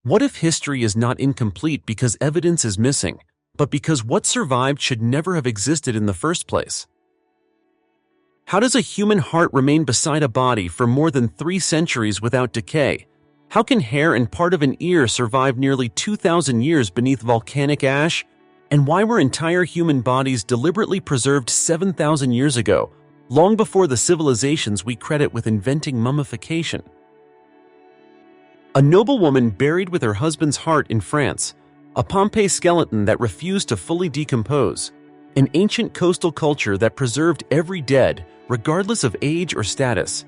What if history is not incomplete because evidence is missing, but because what survived should never have existed in the first place? How does a human heart remain beside a body for more than 3 centuries without decay? How can hair and part of an ear survive nearly 2,000 years beneath volcanic ash? And why were entire human bodies deliberately preserved 7,000 years ago, long before the civilizations we credit with inventing mummification? A noblewoman buried with her husband's heart in France, a Pompeii skeleton that refused to fully decompose, an ancient coastal culture that preserved every dead, regardless of age or status.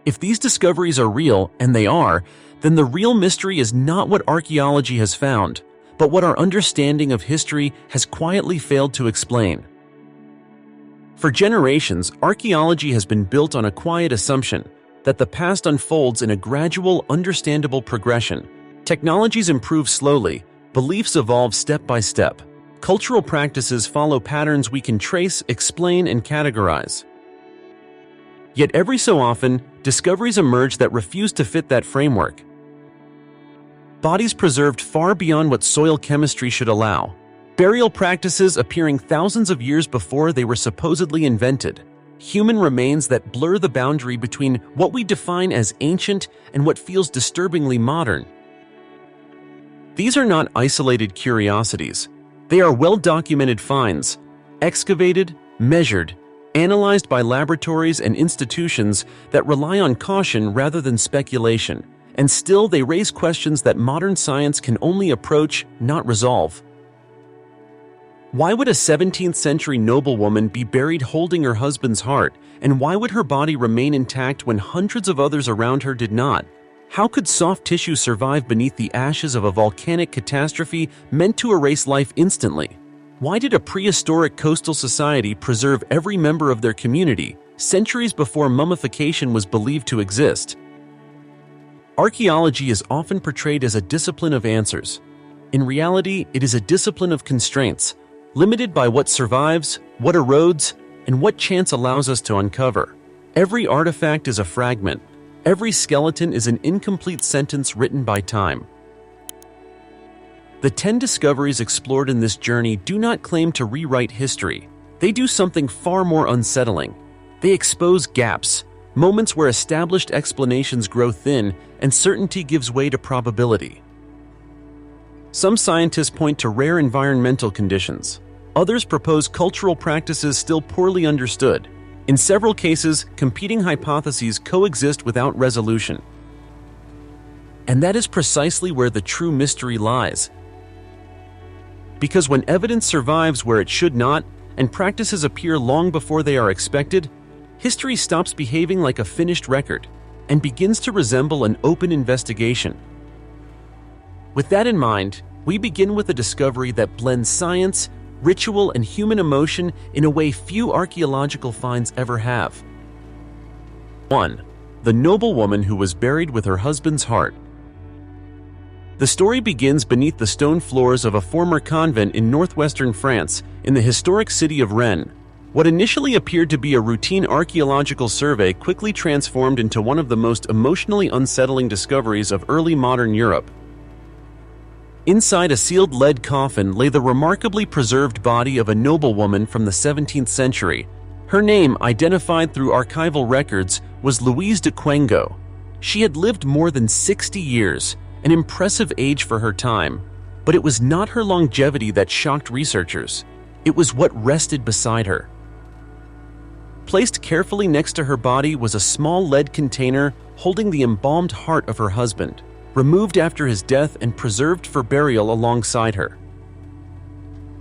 If these discoveries are real, and they are, then the real mystery is not what archaeology has found, but what our understanding of history has quietly failed to explain. For generations, archaeology has been built on a quiet assumption that the past unfolds in a gradual, understandable progression. Technologies improve slowly, beliefs evolve step by step. Cultural practices follow patterns we can trace, explain, and categorize. Yet every so often, discoveries emerge that refuse to fit that framework. Bodies preserved far beyond what soil chemistry should allow. Burial practices appearing thousands of years before they were supposedly invented. Human remains that blur the boundary between what we define as ancient and what feels disturbingly modern. These are not isolated curiosities. They are well-documented finds, excavated, measured, analyzed by laboratories and institutions that rely on caution rather than speculation, and still they raise questions that modern science can only approach, not resolve. Why would a 17th-century noblewoman be buried holding her husband's heart, and why would her body remain intact when hundreds of others around her did not? How could soft tissue survive beneath the ashes of a volcanic catastrophe meant to erase life instantly? Why did a prehistoric coastal society preserve every member of their community, centuries before mummification was believed to exist? Archaeology is often portrayed as a discipline of answers. In reality, it is a discipline of constraints, limited by what survives, what erodes, and what chance allows us to uncover. Every artifact is a fragment. Every skeleton is an incomplete sentence written by time. The 10 discoveries explored in this journey do not claim to rewrite history. They do something far more unsettling. They expose gaps, moments where established explanations grow thin and certainty gives way to probability. Some scientists point to rare environmental conditions. Others propose cultural practices still poorly understood. In several cases, competing hypotheses coexist without resolution. And that is precisely where the true mystery lies. Because when evidence survives where it should not, and practices appear long before they are expected, history stops behaving like a finished record and begins to resemble an open investigation. With that in mind, we begin with a discovery that blends science, ritual, and human emotion in a way few archaeological finds ever have. 1. The noblewoman who was buried with her husband's heart. The story begins beneath the stone floors of a former convent in northwestern France, in the historic city of Rennes. What initially appeared to be a routine archaeological survey quickly transformed into one of the most emotionally unsettling discoveries of early modern Europe. Inside a sealed lead coffin lay the remarkably preserved body of a noblewoman from the 17th century. Her name, identified through archival records, was Louise de Quengo. She had lived more than 60 years, an impressive age for her time, but it was not her longevity that shocked researchers. It was what rested beside her. Placed carefully next to her body was a small lead container holding the embalmed heart of her husband, removed after his death and preserved for burial alongside her.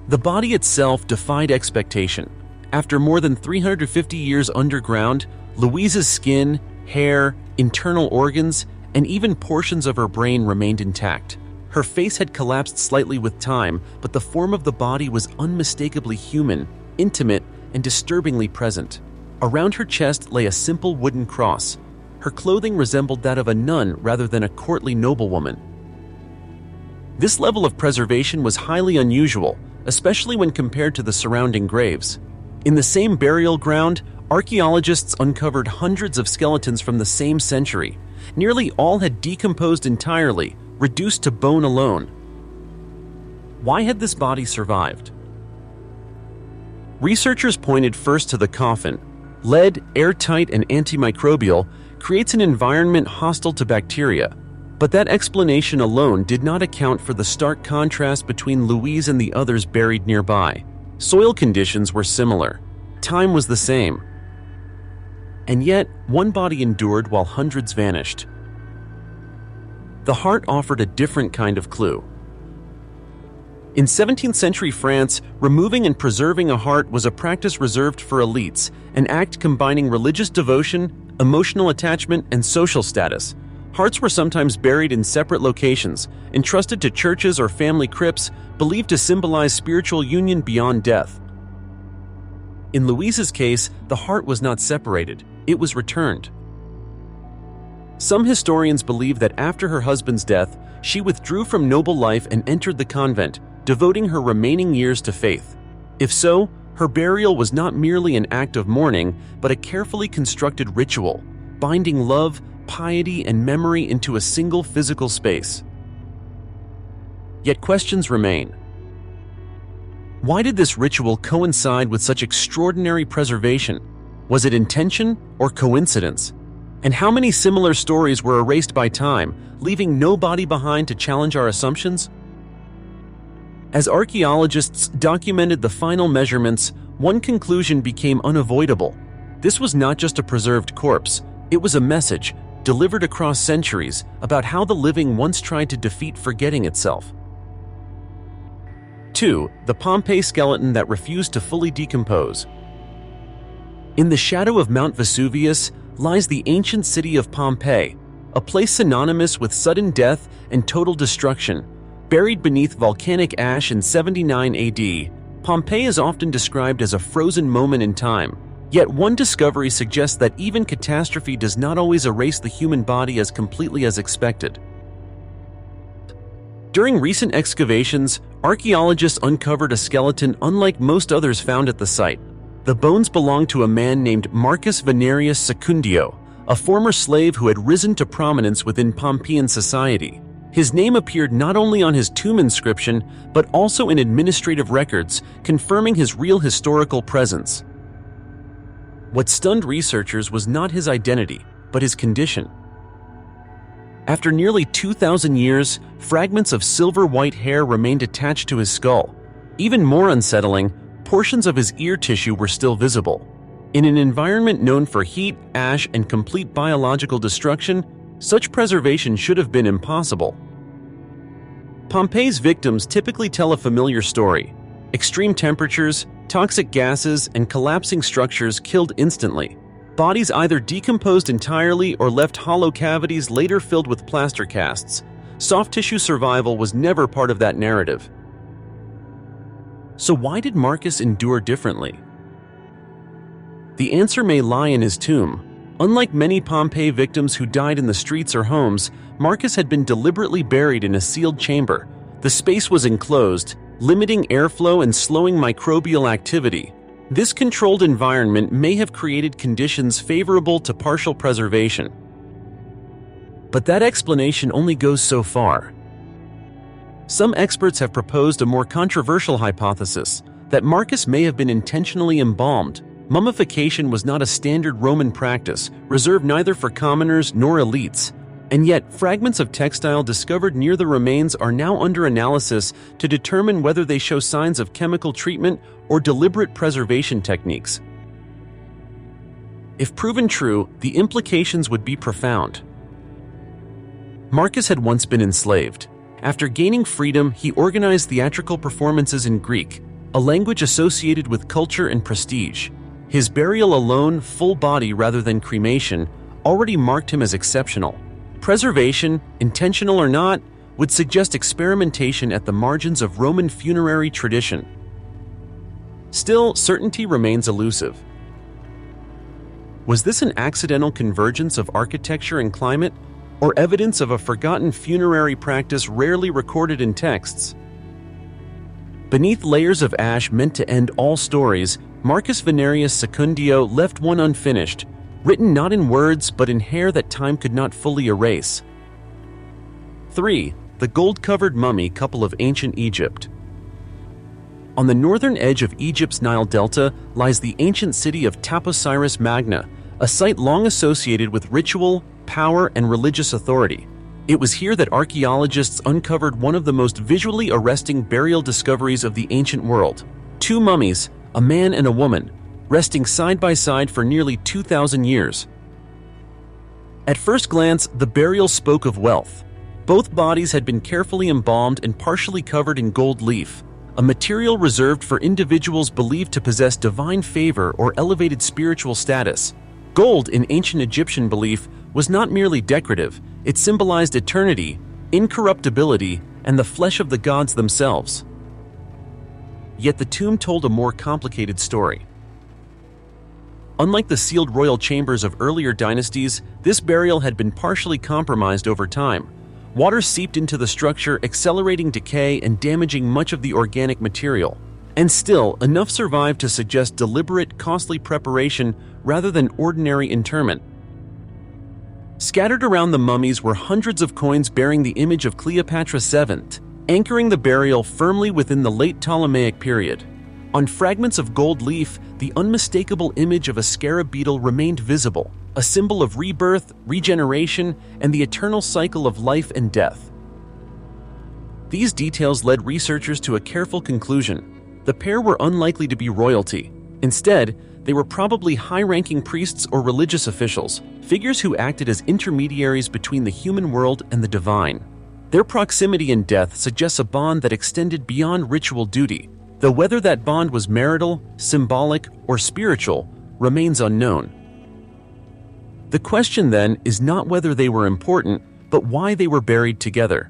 The body itself defied expectation. After more than 350 years underground, Louise's skin, hair, internal organs, and even portions of her brain remained intact. Her face had collapsed slightly with time, but the form of the body was unmistakably human, intimate, and disturbingly present. Around her chest lay a simple wooden cross. Her clothing resembled that of a nun rather than a courtly noblewoman. This level of preservation was highly unusual, especially when compared to the surrounding graves. In the same burial ground, archaeologists uncovered hundreds of skeletons from the same century. Nearly all had decomposed entirely, reduced to bone alone. Why had this body survived? Researchers pointed first to the coffin. Lead, airtight and antimicrobial, creates an environment hostile to bacteria. But that explanation alone did not account for the stark contrast between Louise and the others buried nearby. Soil conditions were similar. Time was the same. And yet, one body endured while hundreds vanished. The heart offered a different kind of clue. In 17th century France, removing and preserving a heart was a practice reserved for elites, an act combining religious devotion, emotional attachment, and social status. Hearts were sometimes buried in separate locations, entrusted to churches or family crypts, believed to symbolize spiritual union beyond death. In Louise's case, the heart was not separated, it was returned. Some historians believe that after her husband's death, she withdrew from noble life and entered the convent, devoting her remaining years to faith. If so, her burial was not merely an act of mourning, but a carefully constructed ritual, binding love, piety, and memory into a single physical space. Yet questions remain. Why did this ritual coincide with such extraordinary preservation? Was it intention or coincidence? And how many similar stories were erased by time, leaving no body behind to challenge our assumptions? As archaeologists documented the final measurements, one conclusion became unavoidable. This was not just a preserved corpse, it was a message, delivered across centuries, about how the living once tried to defeat forgetting itself. 2. The Pompeii skeleton that refused to fully decompose. In the shadow of Mount Vesuvius lies the ancient city of Pompeii, a place synonymous with sudden death and total destruction. Buried beneath volcanic ash in 79 AD, Pompeii is often described as a frozen moment in time. Yet one discovery suggests that even catastrophe does not always erase the human body as completely as expected. During recent excavations, archaeologists uncovered a skeleton unlike most others found at the site. The bones belonged to a man named Marcus Venerius Secundio, a former slave who had risen to prominence within Pompeian society. His name appeared not only on his tomb inscription, but also in administrative records, confirming his real historical presence. What stunned researchers was not his identity, but his condition. After nearly 2,000 years, fragments of silver-white hair remained attached to his skull. Even more unsettling, portions of his ear tissue were still visible. In an environment known for heat, ash, and complete biological destruction, such preservation should have been impossible. Pompeii's victims typically tell a familiar story. Extreme temperatures, toxic gases, and collapsing structures killed instantly. Bodies either decomposed entirely or left hollow cavities later filled with plaster casts. Soft tissue survival was never part of that narrative. So why did Marcus endure differently? The answer may lie in his tomb. Unlike many Pompeii victims who died in the streets or homes, Marcus had been deliberately buried in a sealed chamber. The space was enclosed, limiting airflow and slowing microbial activity. This controlled environment may have created conditions favorable to partial preservation. But that explanation only goes so far. Some experts have proposed a more controversial hypothesis, that Marcus may have been intentionally embalmed. Mummification was not a standard Roman practice, reserved neither for commoners nor elites. And yet, fragments of textile discovered near the remains are now under analysis to determine whether they show signs of chemical treatment or deliberate preservation techniques. If proven true, the implications would be profound. Marcus had once been enslaved. After gaining freedom, he organized theatrical performances in Greek, a language associated with culture and prestige. His burial alone, full body rather than cremation, already marked him as exceptional. Preservation, intentional or not, would suggest experimentation at the margins of Roman funerary tradition. Still, certainty remains elusive. Was this an accidental convergence of architecture and climate, or evidence of a forgotten funerary practice rarely recorded in texts? Beneath layers of ash meant to end all stories, Marcus Venerius Secundio left one unfinished, written not in words but in hair that time could not fully erase. 3. the gold-covered mummy couple of ancient Egypt. On the northern edge of Egypt's Nile Delta lies the ancient city of Taposiris Magna, a site long associated with ritual, power, and religious authority. It was here that archaeologists uncovered one of the most visually arresting burial discoveries of the ancient world. Two mummies, a man and a woman, resting side by side for nearly 2,000 years. At first glance, the burial spoke of wealth. Both bodies had been carefully embalmed and partially covered in gold leaf, a material reserved for individuals believed to possess divine favor or elevated spiritual status. Gold, in ancient Egyptian belief, was not merely decorative, it symbolized eternity, incorruptibility, and the flesh of the gods themselves. Yet the tomb told a more complicated story. Unlike the sealed royal chambers of earlier dynasties, this burial had been partially compromised over time. Water seeped into the structure, accelerating decay and damaging much of the organic material. And still, enough survived to suggest deliberate, costly preparation rather than ordinary interment. Scattered around the mummies were hundreds of coins bearing the image of Cleopatra VII, anchoring the burial firmly within the late Ptolemaic period. On fragments of gold leaf, the unmistakable image of a scarab beetle remained visible, a symbol of rebirth, regeneration, and the eternal cycle of life and death. These details led researchers to a careful conclusion. The pair were unlikely to be royalty. Instead, they were probably high-ranking priests or religious officials, figures who acted as intermediaries between the human world and the divine. Their proximity in death suggests a bond that extended beyond ritual duty, though whether that bond was marital, symbolic, or spiritual remains unknown. The question then is not whether they were important, but why they were buried together.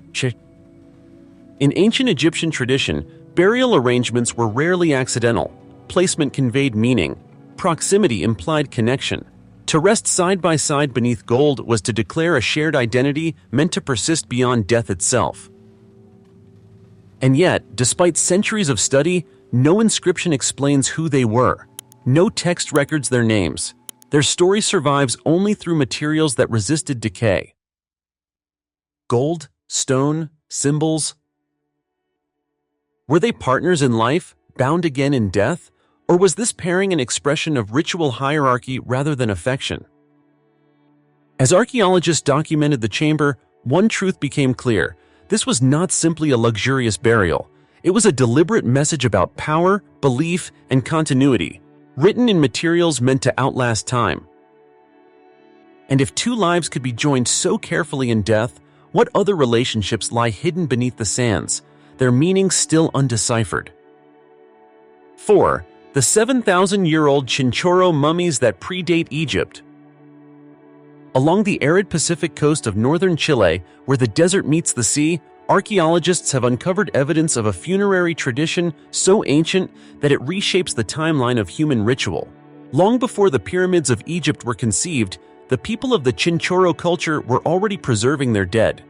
In ancient Egyptian tradition, burial arrangements were rarely accidental. Placement conveyed meaning. Proximity implied connection. To rest side by side beneath gold was to declare a shared identity meant to persist beyond death itself. And yet, despite centuries of study, no inscription explains who they were. No text records their names. Their story survives only through materials that resisted decay. Gold, stone, symbols. Were they partners in life, bound again in death? Or was this pairing an expression of ritual hierarchy rather than affection? As archaeologists documented the chamber, one truth became clear. This was not simply a luxurious burial. It was a deliberate message about power, belief, and continuity, written in materials meant to outlast time. And if two lives could be joined so carefully in death, what other relationships lie hidden beneath the sands, their meaning still undeciphered? 4. The 7,000-year-old Chinchorro mummies that predate Egypt. Along the arid Pacific coast of northern Chile, where the desert meets the sea, archaeologists have uncovered evidence of a funerary tradition so ancient that it reshapes the timeline of human ritual. Long before the pyramids of Egypt were conceived, the people of the Chinchorro culture were already preserving their dead.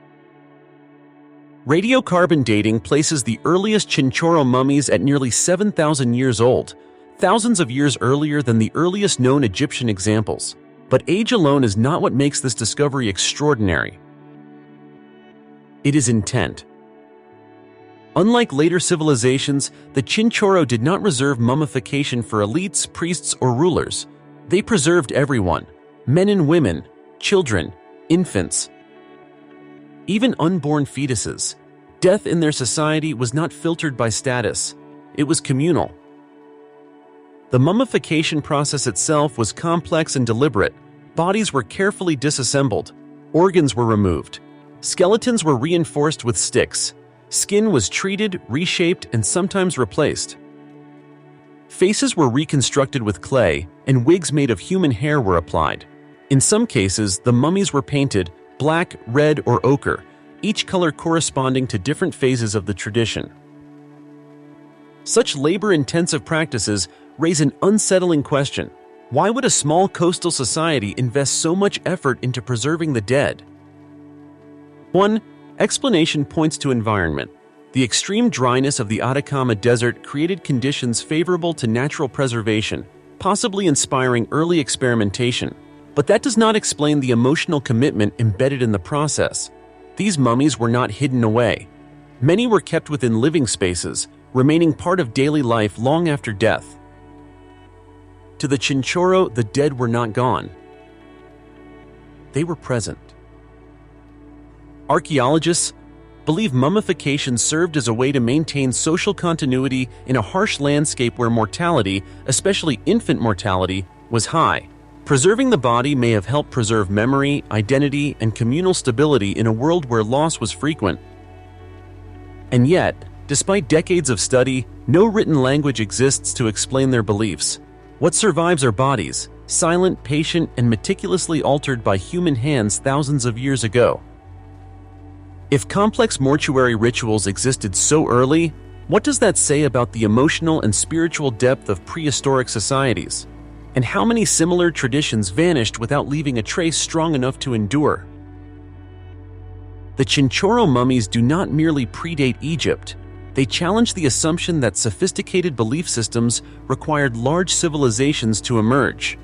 Radiocarbon dating places the earliest Chinchorro mummies at nearly 7,000 years old, thousands of years earlier than the earliest known Egyptian examples. But age alone is not what makes this discovery extraordinary. It is intent. Unlike later civilizations, the Chinchorro did not reserve mummification for elites, priests, or rulers. They preserved everyone: men and women, children, infants, even unborn fetuses. Death in their society was not filtered by status. It was communal. The mummification process itself was complex and deliberate. Bodies were carefully disassembled. Organs were removed. Skeletons were reinforced with sticks. Skin was treated, reshaped, and sometimes replaced. Faces were reconstructed with clay, and wigs made of human hair were applied. In some cases, the mummies were painted black, red, or ochre, each color corresponding to different phases of the tradition. Such labor-intensive practices raise an unsettling question. Why would a small coastal society invest so much effort into preserving the dead? One explanation points to environment. The extreme dryness of the Atacama Desert created conditions favorable to natural preservation, possibly inspiring early experimentation. But that does not explain the emotional commitment embedded in the process. These mummies were not hidden away. Many were kept within living spaces, remaining part of daily life long after death. To the Chinchorro, the dead were not gone. They were present. Archaeologists believe mummification served as a way to maintain social continuity in a harsh landscape where mortality, especially infant mortality, was high. Preserving the body may have helped preserve memory, identity, and communal stability in a world where loss was frequent. And yet, despite decades of study, no written language exists to explain their beliefs. What survives are bodies, silent, patient, and meticulously altered by human hands thousands of years ago. If complex mortuary rituals existed so early, what does that say about the emotional and spiritual depth of prehistoric societies? And how many similar traditions vanished without leaving a trace strong enough to endure? The Chinchorro mummies do not merely predate Egypt. They challenge the assumption that sophisticated belief systems required large civilizations to emerge.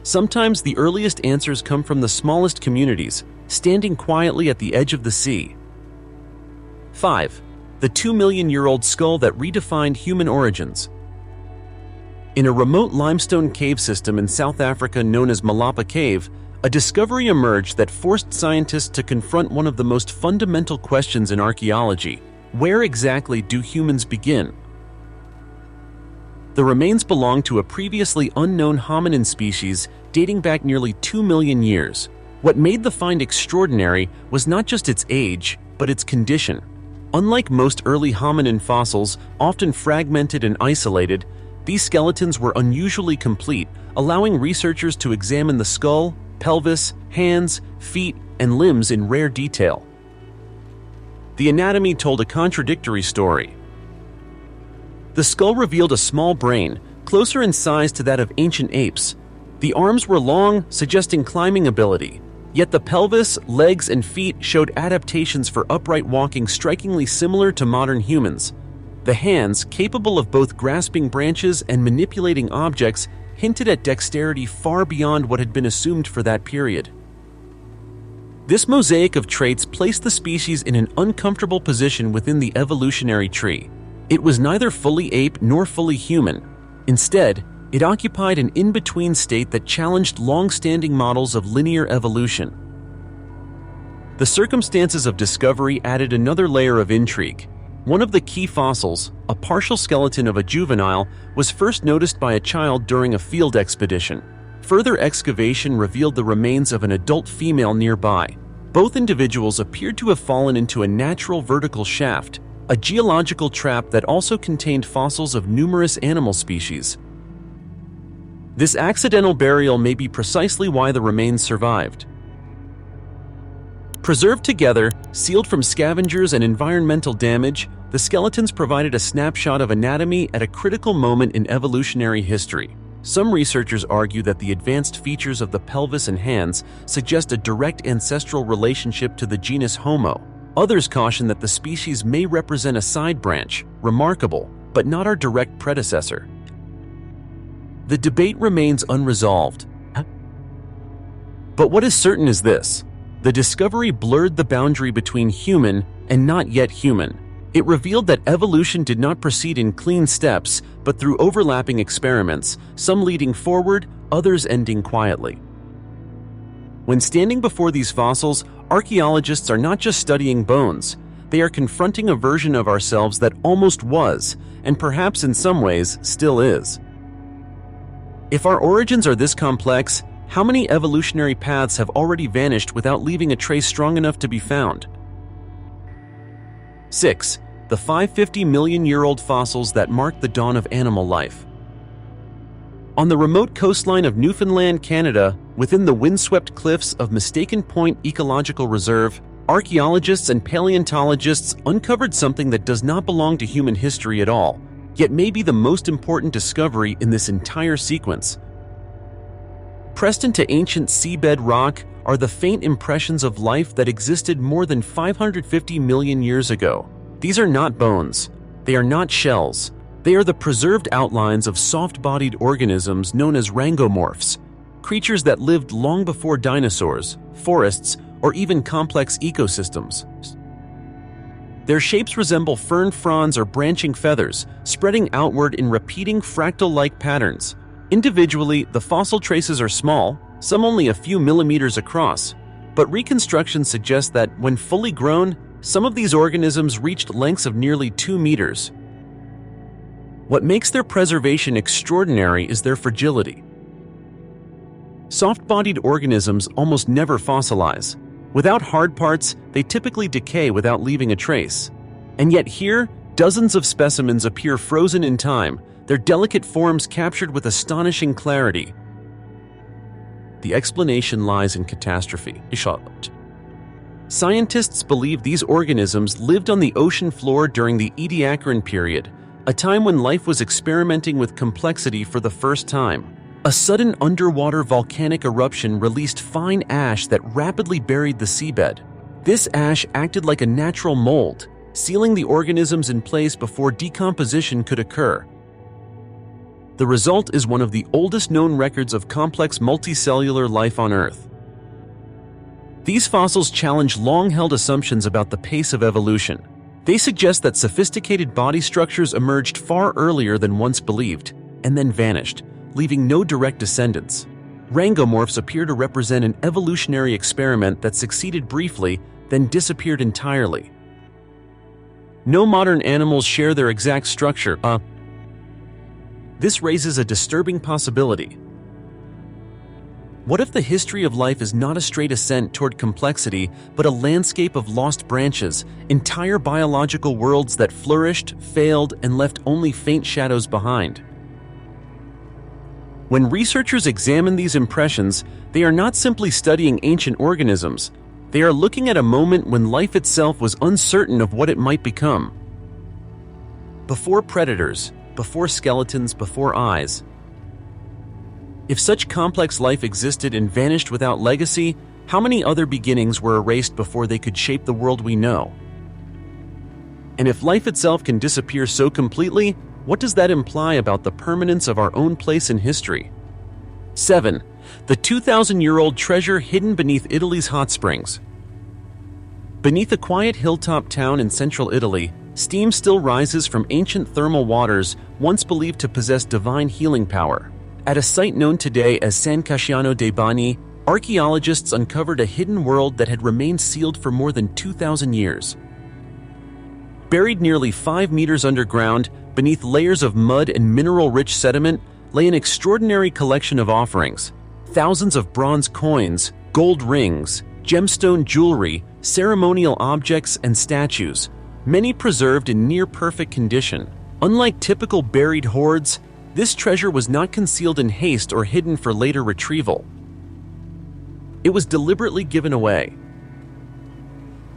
Sometimes the earliest answers come from the smallest communities, standing quietly at the edge of the sea. 5. The 2-million-year-old skull that redefined human origins. In a remote limestone cave system in South Africa known as Malapa Cave, a discovery emerged that forced scientists to confront one of the most fundamental questions in archaeology: where exactly do humans begin? The remains belong to a previously unknown hominin species dating back nearly 2 million years. What made the find extraordinary was not just its age, but its condition. Unlike most early hominin fossils, often fragmented and isolated, these skeletons were unusually complete, allowing researchers to examine the skull, pelvis, hands, feet, and limbs in rare detail. The anatomy told a contradictory story. The skull revealed a small brain, closer in size to that of ancient apes. The arms were long, suggesting climbing ability. Yet the pelvis, legs, and feet showed adaptations for upright walking strikingly similar to modern humans. The hands, capable of both grasping branches and manipulating objects, hinted at dexterity far beyond what had been assumed for that period. This mosaic of traits placed the species in an uncomfortable position within the evolutionary tree. It was neither fully ape nor fully human. Instead, it occupied an in-between state that challenged long-standing models of linear evolution. The circumstances of discovery added another layer of intrigue. One of the key fossils, a partial skeleton of a juvenile, was first noticed by a child during a field expedition. Further excavation revealed the remains of an adult female nearby. Both individuals appeared to have fallen into a natural vertical shaft, a geological trap that also contained fossils of numerous animal species. This accidental burial may be precisely why the remains survived. Preserved together, sealed from scavengers and environmental damage, the skeletons provided a snapshot of anatomy at a critical moment in evolutionary history. Some researchers argue that the advanced features of the pelvis and hands suggest a direct ancestral relationship to the genus Homo. Others caution that the species may represent a side branch, remarkable, but not our direct predecessor. The debate remains unresolved. But what is certain is this: the discovery blurred the boundary between human and not yet human. It revealed that evolution did not proceed in clean steps, but through overlapping experiments, some leading forward, others ending quietly. When standing before these fossils, archaeologists are not just studying bones. They are confronting a version of ourselves that almost was, and perhaps in some ways still is. If our origins are this complex, how many evolutionary paths have already vanished without leaving a trace strong enough to be found? 6. The 550-million-year-old fossils that marked the dawn of animal life. On the remote coastline of Newfoundland, Canada, within the windswept cliffs of Mistaken Point Ecological Reserve, archaeologists and paleontologists uncovered something that does not belong to human history at all, yet may be the most important discovery in this entire sequence. Pressed into ancient seabed rock are the faint impressions of life that existed more than 550 million years ago. These are not bones. They are not shells. They are the preserved outlines of soft-bodied organisms known as rangomorphs, creatures that lived long before dinosaurs, forests, or even complex ecosystems. Their shapes resemble fern fronds or branching feathers, spreading outward in repeating fractal-like patterns. Individually, the fossil traces are small, some only a few millimeters across, but reconstruction suggests that, when fully grown, some of these organisms reached lengths of nearly 2 meters. What makes their preservation extraordinary is their fragility. Soft-bodied organisms almost never fossilize. Without hard parts, they typically decay without leaving a trace. And yet here, dozens of specimens appear frozen in time, their delicate forms captured with astonishing clarity. The explanation lies in catastrophe. Scientists believe these organisms lived on the ocean floor during the Ediacaran period, a time when life was experimenting with complexity for the first time. A sudden underwater volcanic eruption released fine ash that rapidly buried the seabed. This ash acted like a natural mold, sealing the organisms in place before decomposition could occur. The result is one of the oldest known records of complex multicellular life on Earth. These fossils challenge long-held assumptions about the pace of evolution. They suggest that sophisticated body structures emerged far earlier than once believed, and then vanished, leaving no direct descendants. Rangomorphs appear to represent an evolutionary experiment that succeeded briefly, then disappeared entirely. No modern animals share their exact structure. This raises a disturbing possibility. What if the history of life is not a straight ascent toward complexity, but a landscape of lost branches, entire biological worlds that flourished, failed, and left only faint shadows behind? When researchers examine these impressions, they are not simply studying ancient organisms. They are looking at a moment when life itself was uncertain of what it might become. Before predators, before skeletons, before eyes. If such complex life existed and vanished without legacy, how many other beginnings were erased before they could shape the world we know? And if life itself can disappear so completely, what does that imply about the permanence of our own place in history? 7. The 2,000-year-old treasure hidden beneath Italy's hot springs. Beneath a quiet hilltop town in central Italy, steam still rises from ancient thermal waters once believed to possess divine healing power. At a site known today as San Casciano dei Bagni, archaeologists uncovered a hidden world that had remained sealed for more than 2,000 years. Buried nearly 5 meters underground, beneath layers of mud and mineral-rich sediment, lay an extraordinary collection of offerings. Thousands of bronze coins, gold rings, gemstone jewelry, ceremonial objects, and statues, many preserved in near-perfect condition. Unlike typical buried hoards, this treasure was not concealed in haste or hidden for later retrieval. It was deliberately given away.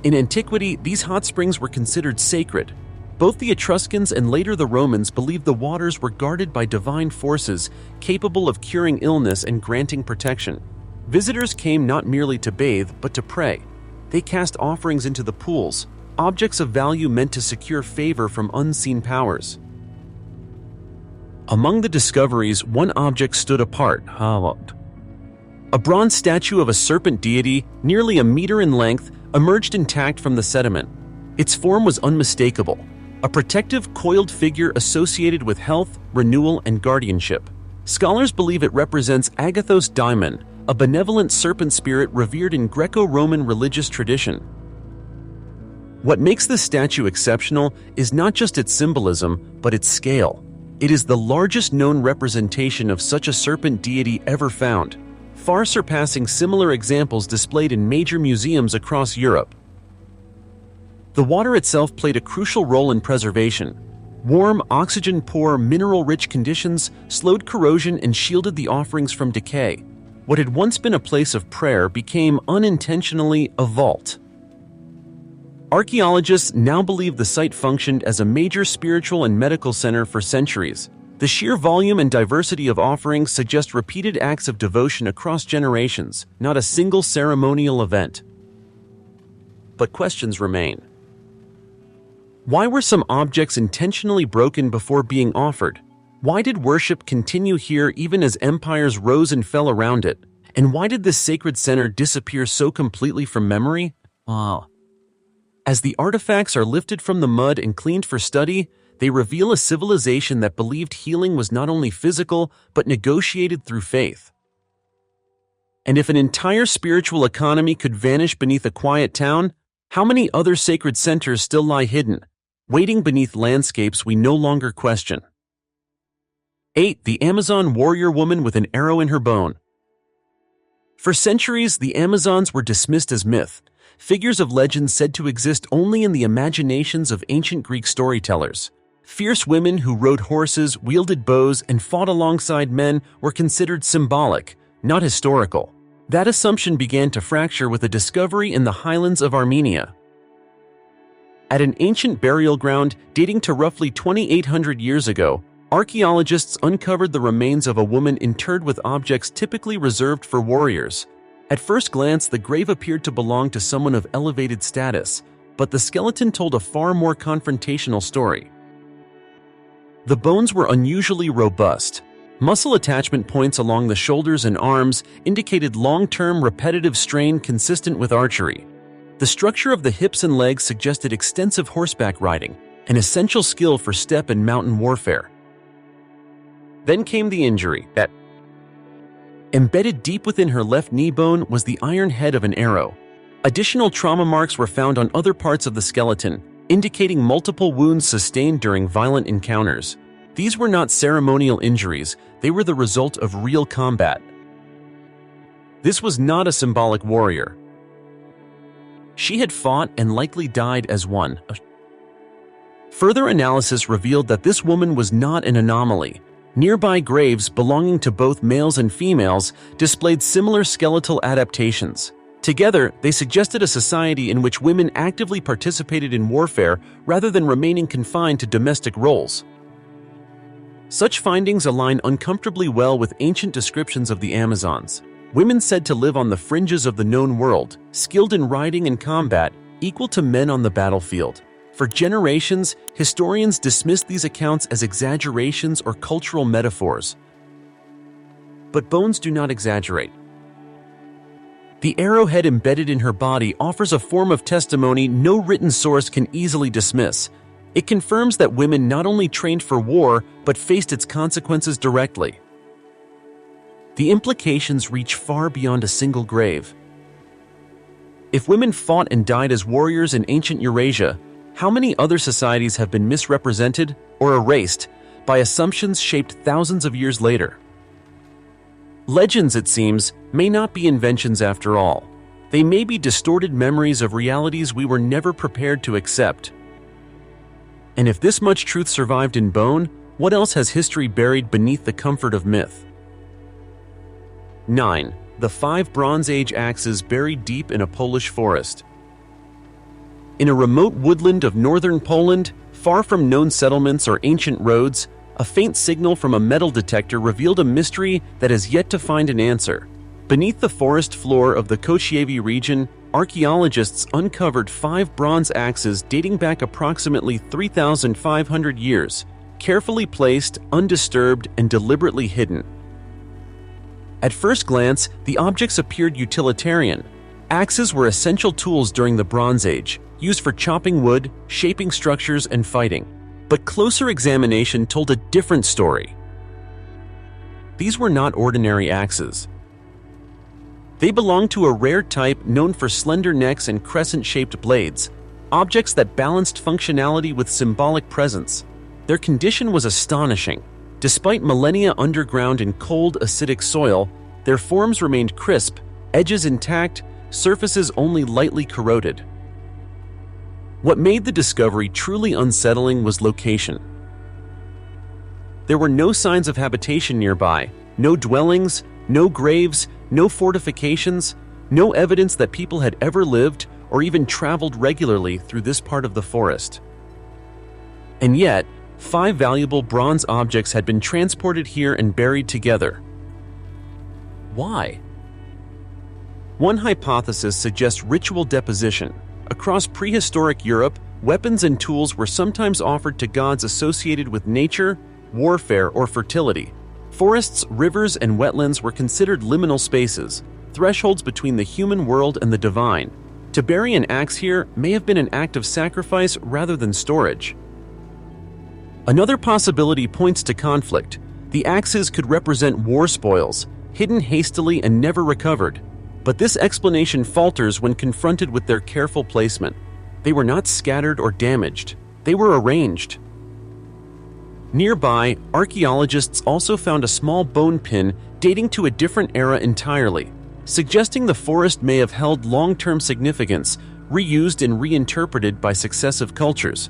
In antiquity, these hot springs were considered sacred. Both the Etruscans and later the Romans believed the waters were guarded by divine forces capable of curing illness and granting protection. Visitors came not merely to bathe, but to pray. They cast offerings into the pools, objects of value meant to secure favor from unseen powers. Among the discoveries, one object stood apart. A bronze statue of a serpent deity, nearly a meter in length, emerged intact from the sediment. Its form was unmistakable, a protective, coiled figure associated with health, renewal, and guardianship. Scholars believe it represents Agathos Daimon, a benevolent serpent spirit revered in Greco-Roman religious tradition. What makes this statue exceptional is not just its symbolism, but its scale. It is the largest known representation of such a serpent deity ever found, far surpassing similar examples displayed in major museums across Europe. The water itself played a crucial role in preservation. Warm, oxygen-poor, mineral-rich conditions slowed corrosion and shielded the offerings from decay. What had once been a place of prayer became unintentionally a vault. Archaeologists now believe the site functioned as a major spiritual and medical center for centuries. The sheer volume and diversity of offerings suggest repeated acts of devotion across generations, not a single ceremonial event. But questions remain. Why were some objects intentionally broken before being offered? Why did worship continue here even as empires rose and fell around it? And why did this sacred center disappear so completely from memory? As the artifacts are lifted from the mud and cleaned for study, they reveal a civilization that believed healing was not only physical, but negotiated through faith. And if an entire spiritual economy could vanish beneath a quiet town, how many other sacred centers still lie hidden, waiting beneath landscapes we no longer question? 8. The Amazon warrior woman with an arrow in her bone. For centuries, the Amazons were dismissed as myth, figures of legend said to exist only in the imaginations of ancient Greek storytellers. Fierce women who rode horses, wielded bows, and fought alongside men were considered symbolic, not historical. That assumption began to fracture with a discovery in the highlands of Armenia. At an ancient burial ground dating to roughly 2,800 years ago, archaeologists uncovered the remains of a woman interred with objects typically reserved for warriors. At first glance, the grave appeared to belong to someone of elevated status, but the skeleton told a far more confrontational story. The bones were unusually robust. Muscle attachment points along the shoulders and arms indicated long-term repetitive strain consistent with archery. The structure of the hips and legs suggested extensive horseback riding, an essential skill for steppe and mountain warfare. Then came the injury. Embedded deep within her left knee bone was the iron head of an arrow. Additional trauma marks were found on other parts of the skeleton, indicating multiple wounds sustained during violent encounters. These were not ceremonial injuries, they were the result of real combat. This was not a symbolic warrior. She had fought and likely died as one. Further analysis revealed that this woman was not an anomaly. Nearby graves belonging to both males and females displayed similar skeletal adaptations. Together, they suggested a society in which women actively participated in warfare rather than remaining confined to domestic roles. Such findings align uncomfortably well with ancient descriptions of the Amazons. Women said to live on the fringes of the known world, skilled in riding and combat, equal to men on the battlefield. For generations, historians dismissed these accounts as exaggerations or cultural metaphors. But bones do not exaggerate. The arrowhead embedded in her body offers a form of testimony no written source can easily dismiss. It confirms that women not only trained for war, but faced its consequences directly. The implications reach far beyond a single grave. If women fought and died as warriors in ancient Eurasia, how many other societies have been misrepresented or erased by assumptions shaped thousands of years later? Legends, it seems, may not be inventions after all. They may be distorted memories of realities we were never prepared to accept. And if this much truth survived in bone, what else has history buried beneath the comfort of myth? 9. The 5 Bronze Age axes buried deep in a Polish forest. In a remote woodland of northern Poland, far from known settlements or ancient roads, a faint signal from a metal detector revealed a mystery that has yet to find an answer. Beneath the forest floor of the Kościewy region, archaeologists uncovered 5 bronze axes dating back approximately 3,500 years, carefully placed, undisturbed, and deliberately hidden. At first glance, the objects appeared utilitarian. Axes were essential tools during the Bronze Age, used for chopping wood, shaping structures, and fighting. But closer examination told a different story. These were not ordinary axes. They belonged to a rare type known for slender necks and crescent-shaped blades, objects that balanced functionality with symbolic presence. Their condition was astonishing. Despite millennia underground in cold, acidic soil, their forms remained crisp, edges intact, surfaces only lightly corroded. What made the discovery truly unsettling was location. There were no signs of habitation nearby, no dwellings, no graves, no fortifications, no evidence that people had ever lived or even traveled regularly through this part of the forest. And yet, 5 valuable bronze objects had been transported here and buried together. Why? One hypothesis suggests ritual deposition. Across prehistoric Europe, weapons and tools were sometimes offered to gods associated with nature, warfare, or fertility. Forests, rivers, and wetlands were considered liminal spaces, thresholds between the human world and the divine. To bury an axe here may have been an act of sacrifice rather than storage. Another possibility points to conflict. The axes could represent war spoils, hidden hastily and never recovered. But this explanation falters when confronted with their careful placement. They were not scattered or damaged. They were arranged. Nearby, archaeologists also found a small bone pin dating to a different era entirely, suggesting the forest may have held long-term significance, reused and reinterpreted by successive cultures.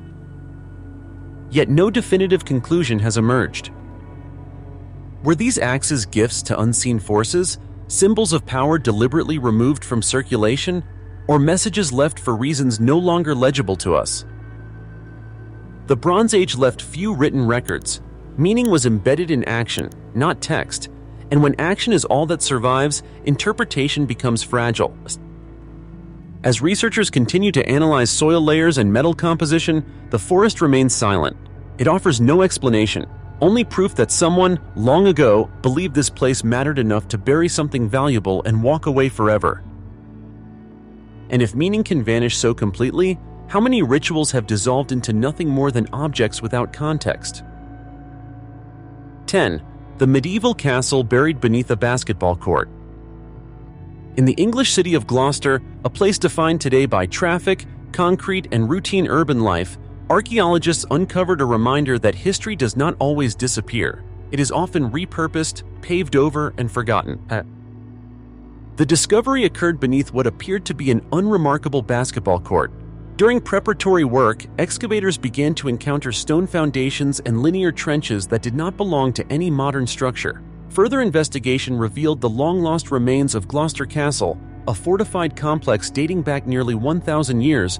Yet no definitive conclusion has emerged. Were these axes gifts to unseen forces, symbols of power deliberately removed from circulation, or messages left for reasons no longer legible to us? The Bronze Age left few written records. Meaning was embedded in action, not text, and when action is all that survives, interpretation becomes fragile. As researchers continue to analyze soil layers and metal composition, the forest remains silent. It offers no explanation, only proof that someone, long ago, believed this place mattered enough to bury something valuable and walk away forever. And if meaning can vanish so completely, how many rituals have dissolved into nothing more than objects without context? 10. The medieval castle buried beneath a basketball court. In the English city of Gloucester, a place defined today by traffic, concrete, and routine urban life, archaeologists uncovered a reminder that history does not always disappear. It is often repurposed, paved over, and forgotten. The discovery occurred beneath what appeared to be an unremarkable basketball court. During preparatory work, excavators began to encounter stone foundations and linear trenches that did not belong to any modern structure. Further investigation revealed the long-lost remains of Gloucester Castle, a fortified complex dating back nearly 1,000 years.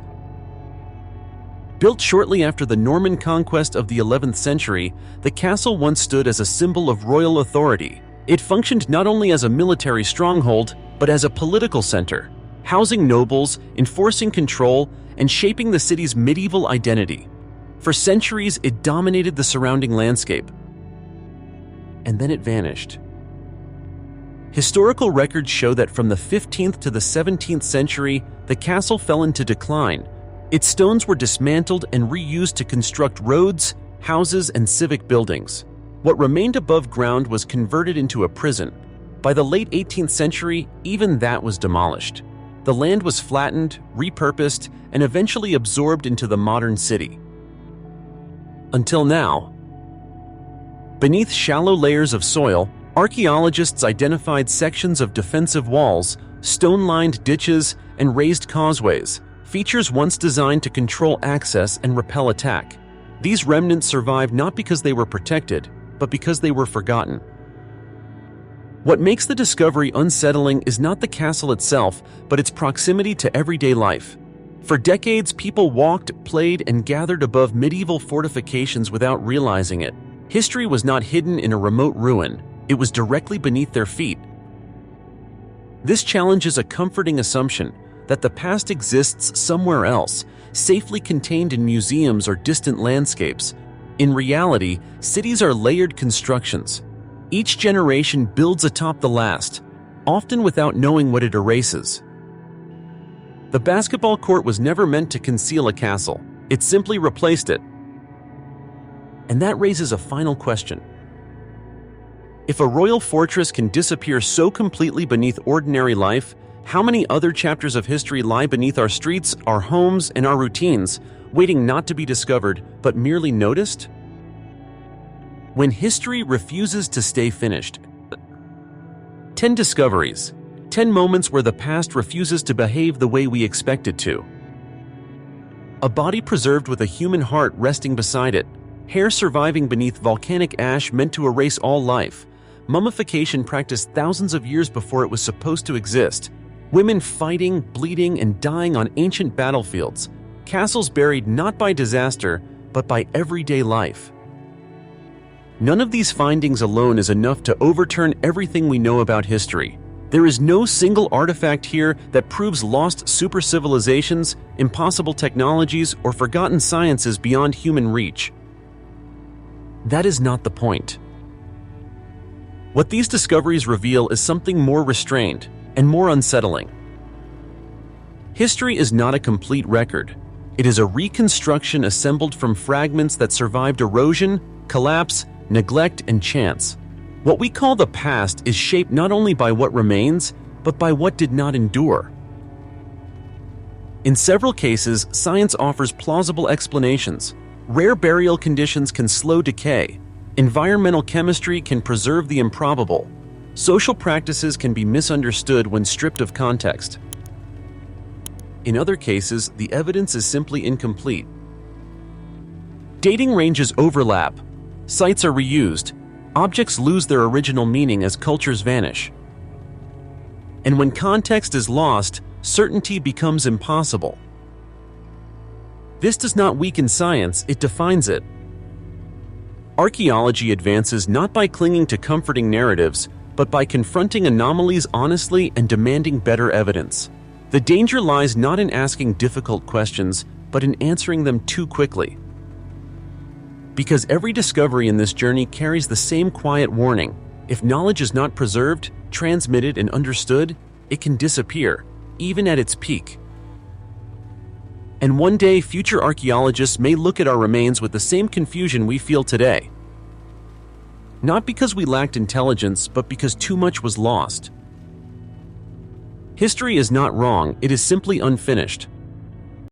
Built shortly after the Norman conquest of the 11th century, the castle once stood as a symbol of royal authority. It functioned not only as a military stronghold, but as a political center, housing nobles, enforcing control, and shaping the city's medieval identity. For centuries, it dominated the surrounding landscape. And then it vanished. Historical records show that from the 15th to the 17th century, the castle fell into decline. Its stones were dismantled and reused to construct roads, houses, and civic buildings. What remained above ground was converted into a prison. By the late 18th century, even that was demolished. The land was flattened, repurposed, and eventually absorbed into the modern city. Until now. Beneath shallow layers of soil, archaeologists identified sections of defensive walls, stone-lined ditches, and raised causeways, features once designed to control access and repel attack. These remnants survived not because they were protected, but because they were forgotten. What makes the discovery unsettling is not the castle itself, but its proximity to everyday life. For decades, people walked, played, and gathered above medieval fortifications without realizing it. History was not hidden in a remote ruin, it was directly beneath their feet. This challenges a comforting assumption that the past exists somewhere else, safely contained in museums or distant landscapes. In reality, cities are layered constructions. Each generation builds atop the last, often without knowing what it erases. The basketball court was never meant to conceal a castle. It simply replaced it. And that raises a final question. If a royal fortress can disappear so completely beneath ordinary life, how many other chapters of history lie beneath our streets, our homes, and our routines, waiting not to be discovered, but merely noticed? When history refuses to stay finished. 10 discoveries. 10 moments where the past refuses to behave the way we expect it to. A body preserved with a human heart resting beside it. Hair surviving beneath volcanic ash meant to erase all life. Mummification practiced thousands of years before it was supposed to exist. Women fighting, bleeding, and dying on ancient battlefields. Castles buried not by disaster, but by everyday life. None of these findings alone is enough to overturn everything we know about history. There is no single artifact here that proves lost super civilizations, impossible technologies, or forgotten sciences beyond human reach. That is not the point. What these discoveries reveal is something more restrained and more unsettling. History is not a complete record. It is a reconstruction assembled from fragments that survived erosion, collapse, neglect, and chance. What we call the past is shaped not only by what remains, but by what did not endure. In several cases, science offers plausible explanations. Rare burial conditions can slow decay. Environmental chemistry can preserve the improbable. Social practices can be misunderstood when stripped of context. In other cases, the evidence is simply incomplete. Dating ranges overlap. Sites are reused. Objects lose their original meaning as cultures vanish. And when context is lost, certainty becomes impossible. This does not weaken science, it defines it. Archaeology advances not by clinging to comforting narratives, but by confronting anomalies honestly and demanding better evidence. The danger lies not in asking difficult questions, but in answering them too quickly. Because every discovery in this journey carries the same quiet warning: if knowledge is not preserved, transmitted, and understood, it can disappear, even at its peak. And one day, future archaeologists may look at our remains with the same confusion we feel today. Not because we lacked intelligence, but because too much was lost. History is not wrong, it is simply unfinished.